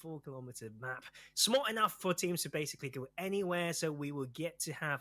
4-kilometer map, small enough for teams to basically go anywhere. So we will get to have,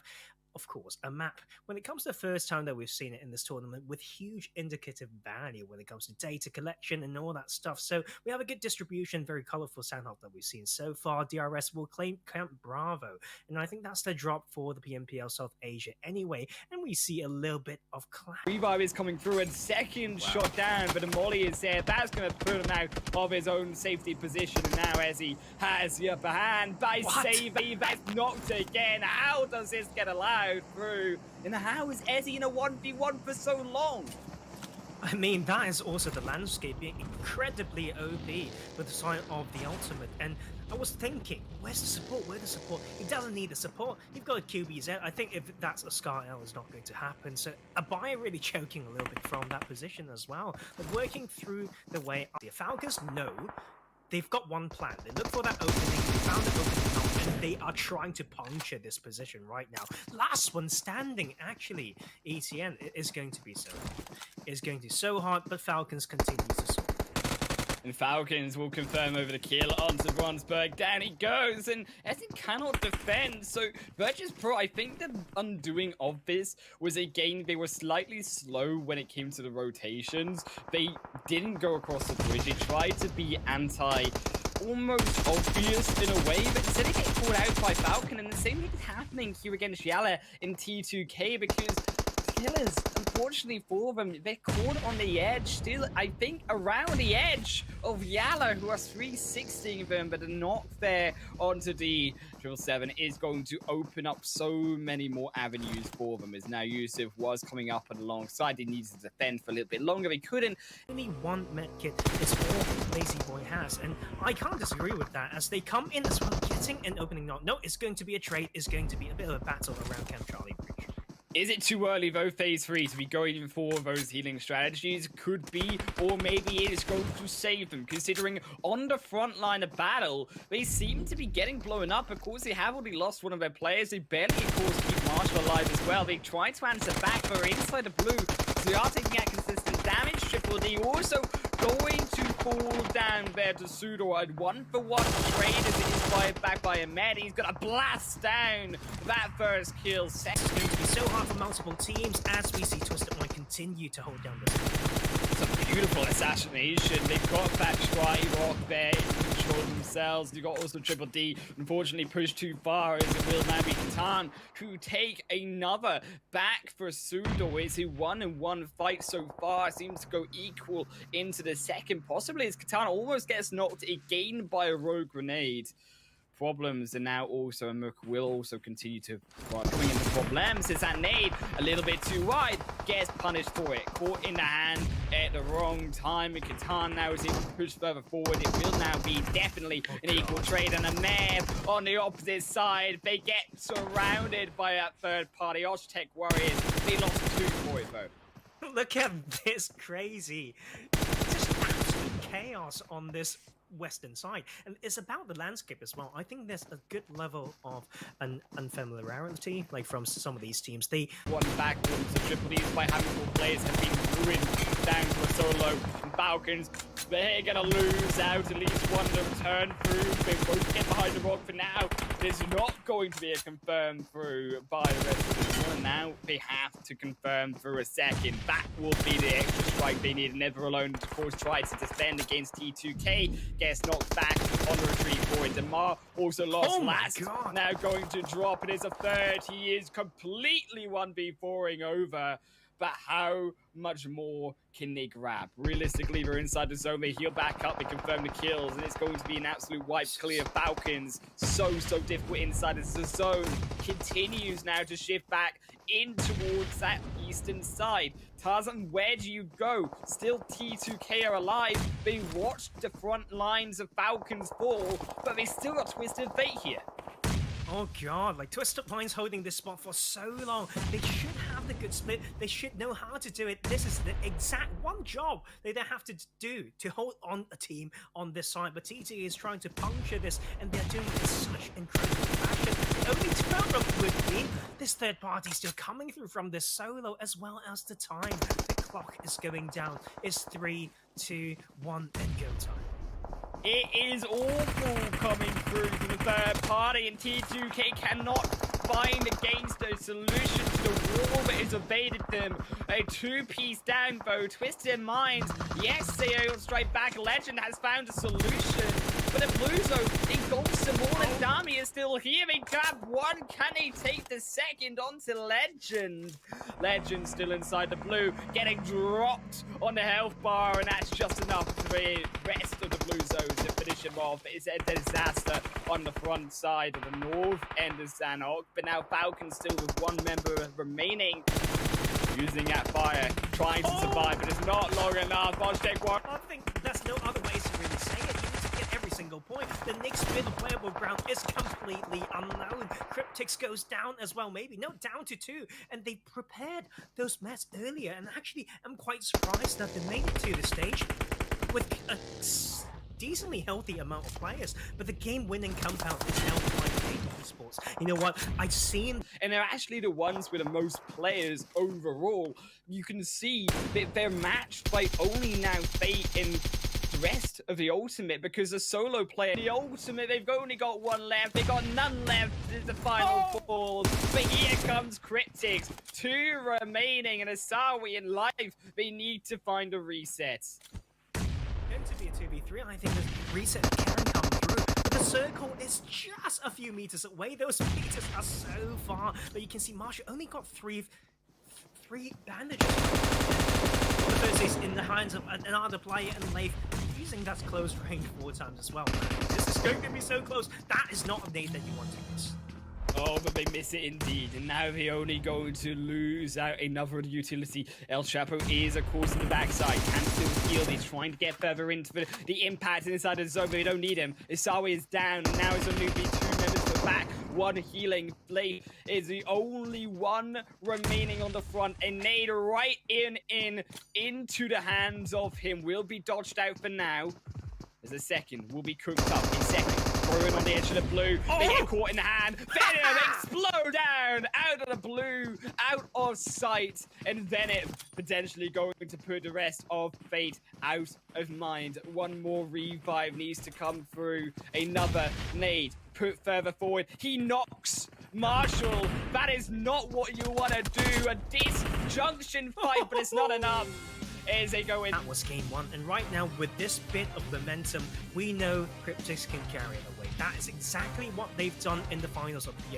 of course, a map when it comes to the first time that we've seen it in this tournament with huge indicative value when it comes to data collection and all that stuff. So we have a good distribution, very colorful Sandhawk that we've seen so far. DRS will claim Camp Bravo, and I think that's the drop for the PNPL South Asia anyway. And we see a little bit of clash. Revive is coming through and second shot down, but Amoli is there. That's going to put him out of his own safety position. And now Ezzy has the upper hand by saving. That's knocked again. How does this get allowed through? And how is Ezzy in a 1v1 for so long? I mean, that is also the landscape being incredibly OP with the sign of the ultimate. And I was thinking, where's the support? Where's the support? He doesn't need the support. You've got a QBZ. I think if that's a Scar L, it's not going to happen. So Abaya really choking a little bit from that position as well. But working through the way the Falcons know they've got one plan. They look for that opening. They found the opening, and they are trying to puncture this position right now. Last one standing, actually. ETN is going to be so hard. It's going to be so hard, but Falcons continue to score. And Falcons will confirm over the kill onto Bronsberg. Down he goes, and Essen cannot defend. So Virtus Pro, I think the undoing of this was, again, they were slightly slow when it came to the rotations. They didn't go across the bridge. They tried to be almost obvious in a way, but instead they get called out by Falcon. And the same thing is happening here against Yala in T2K, because Killers, unfortunately for them, they're caught on the edge, still, I think, around the edge of Yala, who are 360ing them, but are not there onto D. 777 is going to open up so many more avenues for them, as now Yusuf was coming up and alongside. They needed to defend for a little bit longer. They couldn't. Only one medkit is all Lazy Boy has, and I can't disagree with that, as they come in as well, getting an opening knock. No, it's going to be a trade. It's going to be a bit of a battle around Camp Charlie Bridge. Is it too early, though, phase 3, to be going for those healing strategies? Could be, or maybe it is going to save them, considering on the front line of battle, they seem to be getting blown up. Of course, they have already lost one of their players. They barely, of course, keep Marshall alive as well. They try to answer back, but they're inside the blue, so they are taking out consistent damage. Triple D also going to fall down there to Sudo. A 1-for-1 trade as it is fired back by Ahmed. He's got to blast down that first kill. It's going to be so hard for multiple teams as we see Twisted Mind continue to hold down this. It's a beautiful assassination. They've got that Shwai Rock there in control themselves. They've got also Triple D, unfortunately pushed too far, as it will now be Catan who take another back for Sudo. Is he 1-1 fight so far? Seems to go equal into the second, possibly as Catan almost gets knocked again by a rogue grenade. Problems, and now also Mook will also continue to coming into problems. Is that nade a little bit too wide? Gets punished for it. Caught in the hand at the wrong time. And Catan now is able to push further forward. It will now be definitely an equal trade. And a Mev on the opposite side. They get surrounded by that third party. Oztech Warriors. They lost 2 for it though. Look at this crazy. Just absolute chaos on this western side, and it's about the landscape as well. I think there's a good level of an unfamiliarity, like from some of these teams. They one backwards to Triple D's by handful of players have been ruined down to a solo. And Falcons, they're gonna lose out. At least one to return through. They both get behind the rock for now. There's not going to be a confirm through by the rest of the team. Now they have to confirm through a second. That will be the extra strike they need. Never Alone, of course, tries to defend against T2K. Gets knocked back on the retreat for it. Demar also lost last. Now going to drop. It is a third. He is completely 1v4ing over. But how much more can they grab? Realistically, they're inside the zone. They heal back up. They confirm the kills. And it's going to be an absolute wipe clear. Falcons, so difficult inside the zone. Continues now to shift back in towards that eastern side. Tarzan, where do you go? Still T2K are alive. They watched the front lines of Falcons fall, but they still got Twisted Fate here. Oh god, like Twisted Mind's holding this spot for so long. They should have the good split. They should know how to do it. This is the exact one job they have to do to hold on a team on this side. But TT is trying to puncture this, and they're doing it in such incredible fashion. The only turn would be this third party still coming through from this solo, as well as the time. The clock is going down. It's 3, 2, 1, and go time. It is awful coming through from the third party, and T2K cannot find against a solution to the wall that has evaded them. A two-piece down, though. Twisted Minds, yes, they are able to strike back. Legend has found a solution, but the Blue Zone engulfs them all, and Dami is still here. They grab one. Can he take the second onto Legend? Legend still inside the blue, getting dropped on the health bar, and that's just enough for the rest of the Blue Zone to finish him off. It's a disaster on the front side of the north end of Sanhok, but now Falcon still with one member remaining, using that fire, trying to survive, but it's not long enough. Take one. I think there's no other way to really say it. You need to get every single point. The next bit of playable ground is completely unknown. Cryptix goes down as well, maybe. No, down to 2. And they prepared those mats earlier. And actually, I'm quite surprised that they made it to the stage with a decently healthy amount of players. But the game-winning compound is held by Esports. You know what? I've seen... And they're actually the ones with the most players overall. You can see that they're matched by only now Fate and the rest of the Ultimate, because the solo player, the Ultimate, they've only got one left. They got none left in the final four. But here comes Cryptix. 2 remaining, and Asawi in life, they need to find a reset. Going to be a 2v3. I think the reset can come through. But the circle is just a few meters away. Those meters are so far. But you can see Marshall only got three bandages. The first is in the hands of another player, and Leif using that close range 4 times as well. This is going to be so close. That is not a nade that you want to miss. Oh, but they miss it indeed, and now they're only going to lose out another utility. El Chapo is, of course, in the backside, can still heal. He's trying to get further into the impact inside the zone, but they don't need him. Isawi is down, and now it's only be 2 members to the back. One healing. Blade is the only one remaining on the front. A nade right into the hands of him. Will be dodged out for now. As a second will be cooked up in second. Thrown on the edge of the blue. They get caught in the hand. Venom explode down out of the blue, out of sight. And Venom potentially going to put the rest of Fate out of mind. One more revive needs to come through. Another nade put further forward. He knocks Marshall. That is not what you want to do. A disjunction fight, but it's not enough. As they go in. That was game 1, and right now with this bit of momentum, we know Cryptix can carry it away. That is exactly what they've done in the finals of the